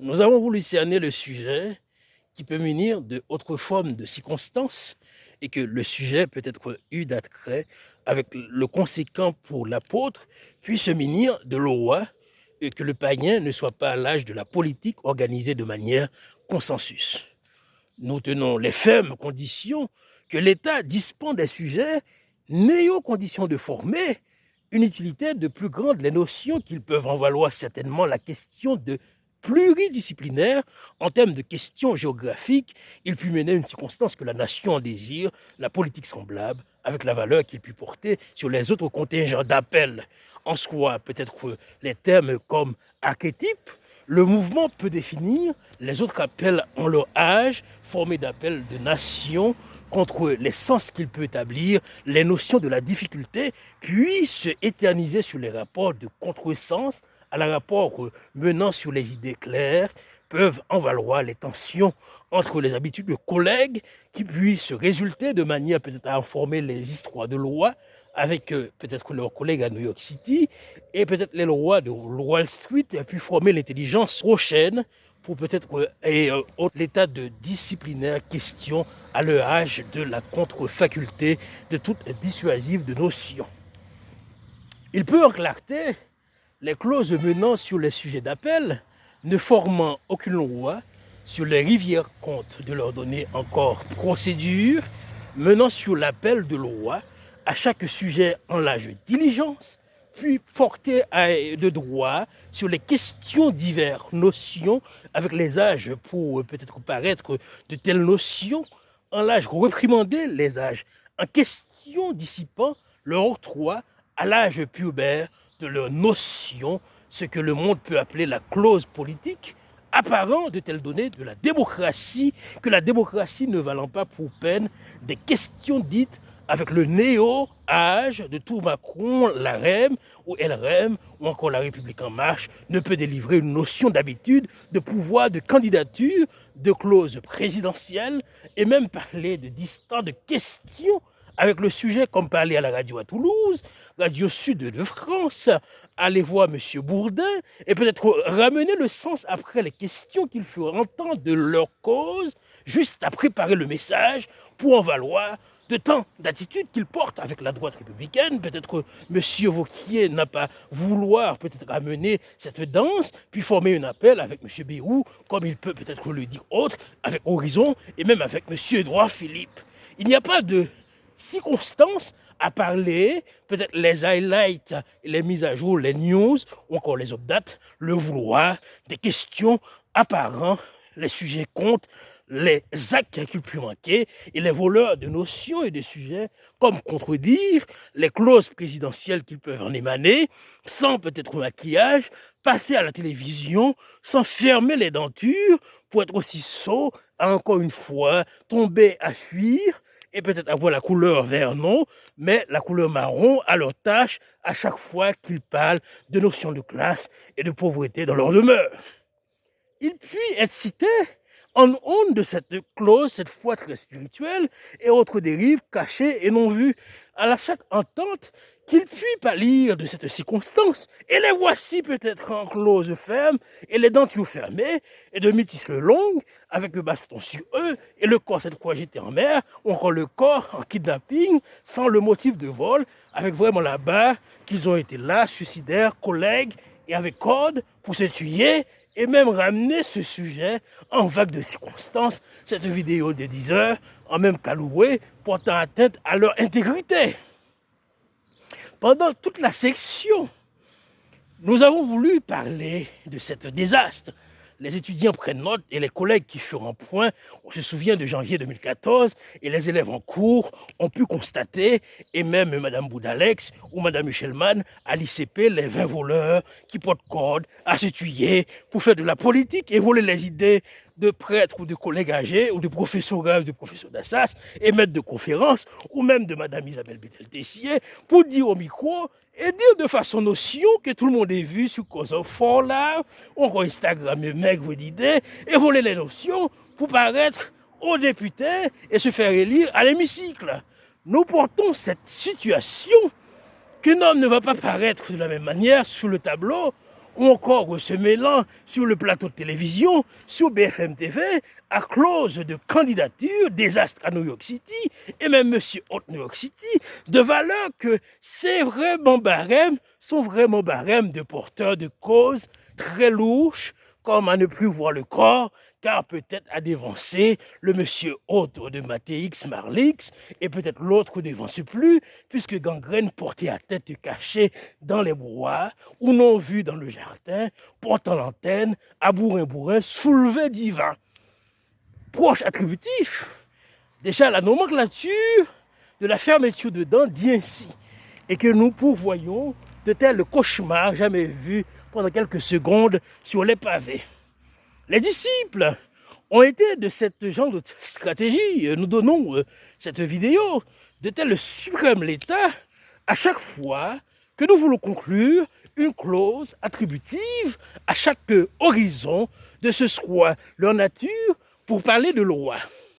Nous avons voulu cerner le sujet qui peut munir de autres formes de circonstances et que le sujet peut être eu d'attrait avec le conséquent pour l'apôtre puisse se munir de loi et que le païen ne soit pas à l'âge de la politique organisée de manière consensus. Nous tenons les fermes conditions que l'État dispose des sujets n'ayant condition de former une utilité de plus grande les notions qu'ils peuvent en valoir certainement la question de pluridisciplinaire en termes de questions géographiques, il put mener une circonstance que la nation en désire, la politique semblable, avec la valeur qu'il put porter sur les autres contingents d'appels. En soi, peut-être que les termes comme archétype, le mouvement peut définir les autres appels en leur âge, formés d'appels de nations, contre les sens qu'il peut établir, les notions de la difficulté, puis se éterniser sur les rapports de contresens à la rapport menant sur les idées claires, peuvent en valoir les tensions entre les habitudes de collègues qui puissent résulter de manière peut-être à informer les histoires de loi avec peut-être leurs collègues à New York City et peut-être les lois de Wall Street et puis former l'intelligence prochaine pour peut-être l'état de disciplinaire question à leur âge de la contre-faculté de toute dissuasive de notions. Il peut en clarté les clauses menant sur les sujets d'appel, ne formant aucune loi sur les rivières compte de leur donner encore procédure, menant sur l'appel de loi à chaque sujet en l'âge diligence, puis porter de droit sur les questions diverses notions avec les âges pour peut-être paraître de telles notions, en l'âge réprimander les âges en question dissipant leur octroi à l'âge pubère de leur notion, ce que le monde peut appeler la clause politique, apparent de telles données de la démocratie, que la démocratie ne valant pas pour peine des questions dites avec le néo-âge de tout Macron, la REM, ou LREM, ou encore la République en marche, ne peut délivrer une notion d'habitude, de pouvoir, de candidature, de clause présidentielle, et même parler de distance de questions avec le sujet comme parler à la radio à Toulouse, Radio Sud de France, aller voir M. Bourdin et peut-être ramener le sens après les questions qu'il faut entendre de leur cause, juste à préparer le message pour en valoir de tant d'attitudes qu'il porte avec la droite républicaine. Peut-être que M. Vauquier n'a pas vouloir peut-être amener cette danse, puis former un appel avec M. Bérou, comme il peut peut-être le dire autre, avec Horizon et même avec M. Édouard Philippe. Il n'y a pas de circonstances à parler, peut-être les highlights, les mises à jour, les news, ou encore les updates, le vouloir, des questions apparentes, les sujets comptent, les actes qu'il peut manquer, et les voleurs de notions et de sujets, comme contredire les clauses présidentielles qu'ils peuvent en émaner, sans peut-être maquillage, passer à la télévision, sans fermer les dentures, pour être aussi sot, à encore une fois, tomber à fuir, et peut-être avoir la couleur vert, non, mais la couleur marron à leur tâche à chaque fois qu'ils parlent de notions de classe et de pauvreté dans leur demeure. Il puis être cité en honte de cette clause, cette foi très spirituelle et autres dérives cachées et non vues, à la chaque entente qu'il puis pâlir de cette circonstance, et les voici peut-être en clause ferme, et les dentures fermées, et de métisses longues, avec le baston sur eux, et le corps cette fois jeté en mer, ou encore le corps en kidnapping, sans le motif de vol, avec vraiment la barre qu'ils ont été là, suicidaires, collègues, et avec corde pour se tuer, et même ramener ce sujet en vague de circonstances, cette vidéo de 10 heures, en même caloué, portant atteinte à leur intégrité. Pendant toute la section, nous avons voulu parler de ce désastre. Les étudiants prennent note et les collègues qui feront point, on se souvient de janvier 2014, et les élèves en cours ont pu constater, et même Mme Boudalex ou Mme Michelman à l'ICP, les 20 voleurs qui portent corde à se tuer pour faire de la politique et voler les idées de prêtres ou de collègues âgés ou de professeurs graves, de professeurs d'Assas et maîtres de conférences ou même de Mme Isabelle Bettel-Tessier pour dire au micro et dire de façon notion que tout le monde est vu sur cause of fort là, ou encore Instagram maigre d'idées et voler les notions pour paraître aux députés et se faire élire à l'hémicycle. Nous portons cette situation qu'un homme ne va pas paraître de la même manière sur le tableau ou encore se mêlant sur le plateau de télévision, sur BFM TV, à cause de candidatures, désastres à New York City, et même Monsieur Hot New York City, de valeurs que c'est vraiment barème, sont vraiment barèmes de porteurs de causes très louches, comme à ne plus voir le corps, car peut-être à dévancer le monsieur autre de Mathéix Marlix, et peut-être l'autre ne dévance plus, puisque Gangrène portait à tête cachée dans les bois, ou non vu dans le jardin, portant l'antenne, à bourrin-bourrin, soulevé divin. Proche attributif, déjà la nomenclature de la fermeture dedans dit ainsi, et que nous pourvoyons de tels cauchemars jamais vus pendant quelques secondes sur les pavés. Les disciples ont été de cette genre de stratégie. Nous donnons cette vidéo de tel suprême l'état à chaque fois que nous voulons conclure une clause attributive à chaque horizon de ce soit leur nature pour parler de loi.